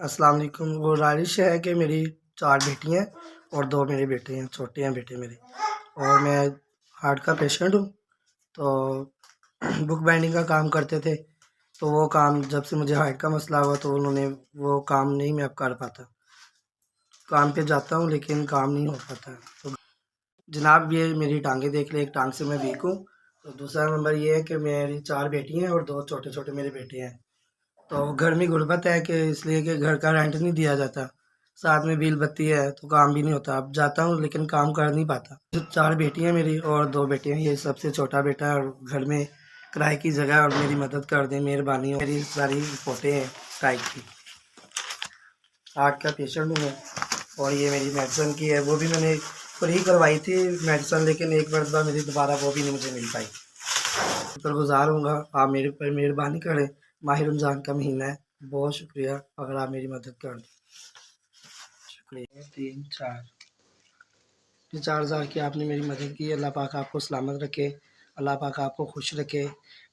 अस्सलाम वालेकुम। गुज़ारिश है कि मेरी 4 बेटी हैं और 2 मेरे बेटे हैं, छोटे हैं बेटे मेरे। और मैं हार्ट का पेशेंट हूँ। तो बुक बाइंडिंग का काम करते थे, तो वो काम जब से मुझे हार्ट का मसला हुआ तो उन्होंने वो काम नहीं मैं अब कर पाता। काम पे जाता हूँ लेकिन काम नहीं हो पाता। तो जनाब ये मेरी टाँगें देख लें, एक टाँग से मैं वीक हूँ। तो दूसरा नंबर ये है कि मेरी 4 बेटी हैं और 2 छोटे-छोटे मेरे बेटे हैं। तो घर में गुर्बत है कि इसलिए कि घर का रेंट नहीं दिया जाता, साथ में बिल बत्ती है तो काम भी नहीं होता। अब जाता हूँ लेकिन काम कर नहीं पाता। जो 4 बेटी हैं मेरी और 2 बेटे हैं, ये सबसे छोटा बेटा है और घर में किराए की जगह है और मेरी मदद कर दें, मेहरबानी हो। मेरी सारी रिपोर्टें हैं टाइप की। हार्ट का पेशेंट हूँ मैं और ये मेरी मेडिसिन की है, वो भी मैंने फ्री करवाई थी मेडिसिन, लेकिन एक मरतबा मेरी दोबारा वो भी नहीं मुझे मिल पाई। शुक्रगुज़ार हूँगा, आप मेरे पर मेहरबानी करें। माह रमज़ान का महीना है, बहुत शुक्रिया अगर आप मेरी मदद कर दें। शुक्रिया। 3-4 ये 4,000 की आपने मेरी मदद की। अल्लाह पाक आपको सलामत रखे, अल्लाह पाक आपको खुश रखे।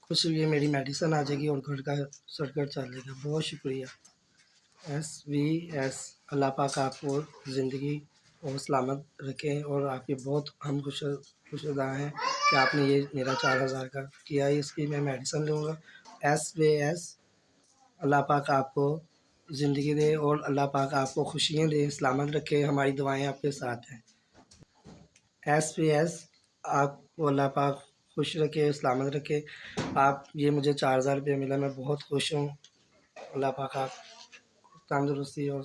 खुश ये मेरी मेडिसिन आ जाएगी और घर का सर्कल चलेगा। बहुत शुक्रिया। SVS अल्लाह पाक आपको ज़िंदगी और सलामत रखें और आपके बहुत हम खुशनुमा हैं कि आपने ये मेरा 4,000 का किया है। इसकी मैं मेडिसिन लूँगा। SVS अल्लाह पाक आपको ज़िंदगी दे और अल्लाह पाक आपको खुशियाँ दे, सलामत रखे। हमारी दुआएं आपके साथ हैं। SVS आपको अल्लाह पाक खुश रखे, सलामत रखे। आप ये मुझे 4,000 रुपये मिला, मैं बहुत खुश हूँ। अल्लाह पाक आप तंदुरुस्ती और